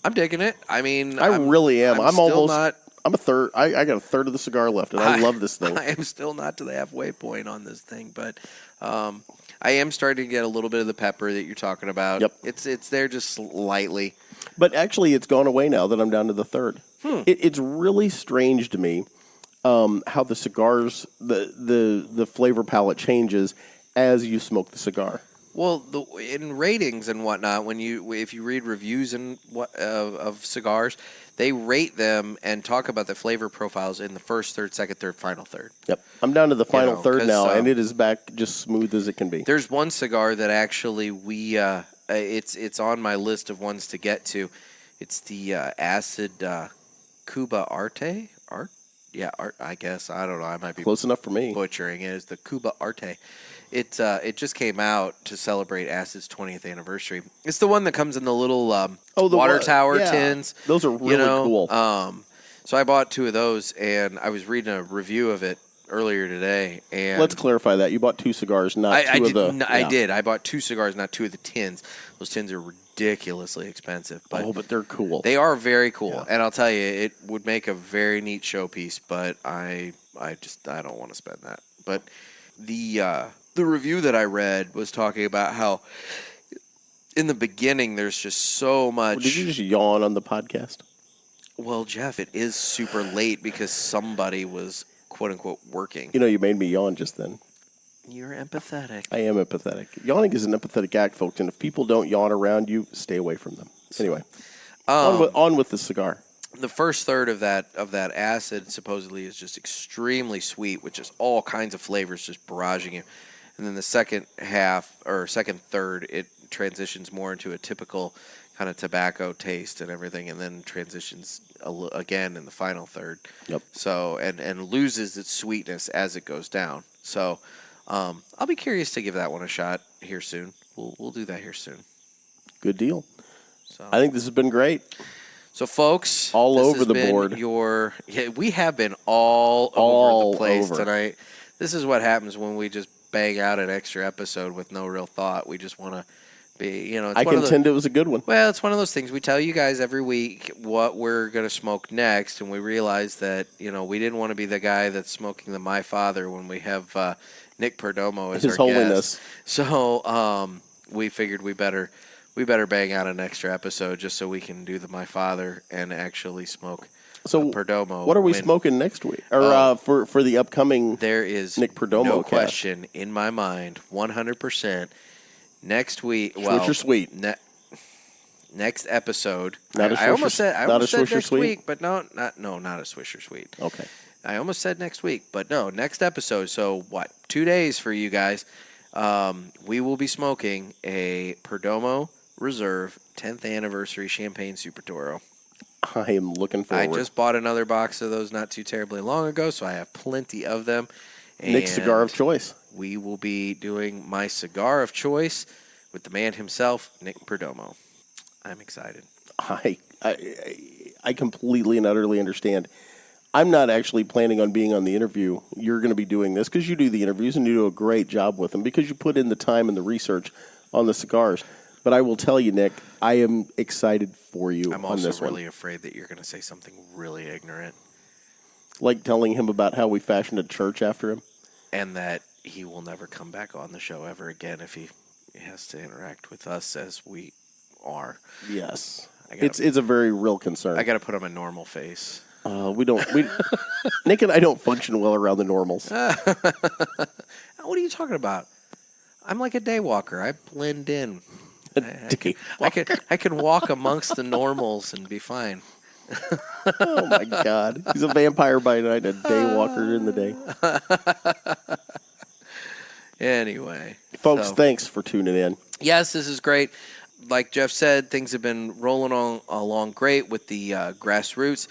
I'm digging it. I mean, I really am. I'm almost. Not, I'm a third. I got a third of the cigar left, and I love this thing. I am still not to the halfway point on this thing, but I am starting to get a little bit of the pepper that you're talking about. Yep. It's there just slightly. But actually, it's gone away now that I'm down to the third. It's really strange to me how the cigars, the flavor palette changes as you smoke the cigar. Well, in ratings and whatnot, if you read reviews of cigars, they rate them and talk about the flavor profiles in the first third, second third, final third. Yep, I'm down to the final third now, and it is back just smooth as it can be. There's one cigar that actually it's on my list of ones to get to. It's the acid Cuba Arte. I guess I don't know. I might be close enough for me. Butchering it. It's the Cuba Arte. It just came out to celebrate Acid's 20th anniversary. It's the one that comes in the little water tower tins. Those are really cool. So I bought 2 of those, and I was reading a review of it earlier today. And let's clarify that you bought 2 cigars, not two of the. I did. I bought 2 cigars, not 2 of the tins. Those tins are ridiculously expensive, but they're cool. They are very cool, and I'll tell you, it would make a very neat showpiece. But I don't want to spend that. But the review that I read was talking about how in the beginning there's just so much. Did you just yawn on the podcast? Well, Jeff, it is super late because somebody was quote unquote working. You made me yawn just then. You're empathetic. I am empathetic. Yawning is an empathetic act, folks, and if people don't yawn around you, stay away from them. Anyway, on with the cigar. the first third of that acid supposedly is just extremely sweet, with just all kinds of flavors just barraging you. And then the second half or second third, it transitions more into a typical kind of tobacco taste and everything, and then transitions again in the final third. Yep. So and loses its sweetness as it goes down. So I'll be curious to give that one a shot here soon. We'll do that here soon. Good deal. So I think this has been great. So, folks, all this over has the been board. We have been all over the place tonight. This is what happens when we just bang out an extra episode with no real thought. We just want to be, I contend it was a good one. Well, it's one of those things. We tell you guys every week what we're going to smoke next, and we realize that, we didn't want to be the guy that's smoking the My Father when we have Nick Perdomo as His our Holiness. guest. So we figured we better bang out an extra episode just so we can do the My Father and actually smoke Perdomo. What are we smoking next week? Or for the upcoming there is Nick Perdomo no cast? question in my mind, 100%. Next week, Swisher Sweet. Next episode. Not a I almost said Swisher next Sweet? week, but not a Swisher Sweet. Okay. I almost said next week, but no, next episode. So what? 2 days for you guys. We will be smoking a Perdomo Reserve 10th anniversary Champagne Super Toro. I am looking forward. I just bought another box of those not too terribly long ago, so I have plenty of them. Nick's cigar of choice. We will be doing my cigar of choice with the man himself, Nick Perdomo. I'm excited. I completely and utterly understand. I'm not actually planning on being on the interview. You're going to be doing this because you do the interviews and you do a great job with them because you put in the time and the research on the cigars. But I will tell you, Nick, I am excited for you on this one. I'm also really afraid that you're going to say something really ignorant. Like telling him about how we fashioned a church after him? And that he will never come back on the show ever again if he has to interact with us as we are. Yes. It's a very real concern. I got to put on a normal face. Nick and I don't function well around the normals. What are you talking about? I'm like a day walker. I blend in. I can walk amongst the normals and be fine. Oh my God! He's a vampire by night, a day walker in the day. Anyway, folks, thanks for tuning in. Yes, this is great. Like Jeff said, things have been rolling along great with the grassroots.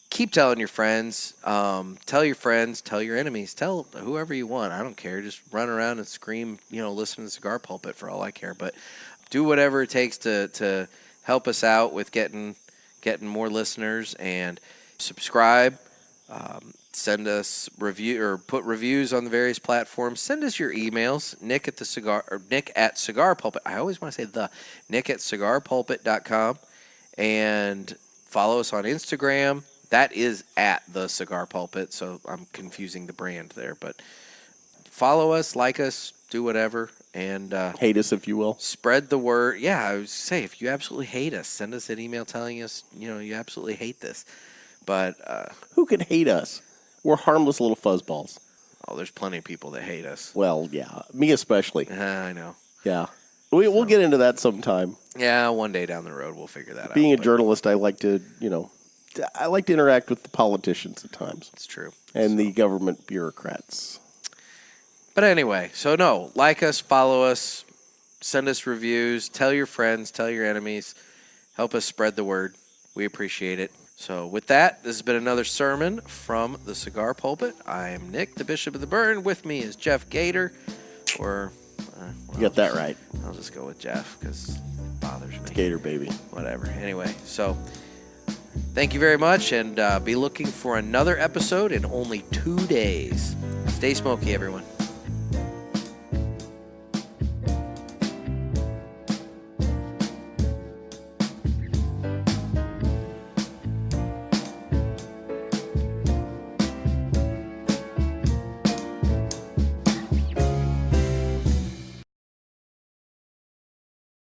Keep telling your friends. Tell your friends. Tell your enemies. Tell whoever you want. I don't care. Just run around and scream. Listen to Cigar Pulpit for all I care. But do whatever it takes to help us out with getting more listeners, and subscribe. Send us put reviews on the various platforms. Send us your emails. Nick at Cigar Pulpit. I always want to say Nick at cigarpulpit.com, and follow us on Instagram. That is at the Cigar Pulpit, so I'm confusing the brand there. But follow us, like us, do whatever, and hate us if you will. Spread the word. Yeah, I would say if you absolutely hate us, send us an email telling us you absolutely hate this. But who could hate us? We're harmless little fuzzballs. Oh, there's plenty of people that hate us. Well, yeah, me especially. I know. Yeah, we'll get into that sometime. Yeah, one day down the road we'll figure that out. Being a journalist, I like to interact with the politicians at times. It's true. And the government bureaucrats. But anyway, so no, like us, follow us, send us reviews, tell your friends, tell your enemies, help us spread the word. We appreciate it. So with that, this has been another sermon from the Cigar Pulpit. I am Nick, the Bishop of the Burn. With me is Jeff Gator, you got that right. I'll just go with Jeff because it bothers me. It's Gator, baby. Whatever. Anyway, so thank you very much, and be looking for another episode in only 2 days. Stay smoky, everyone.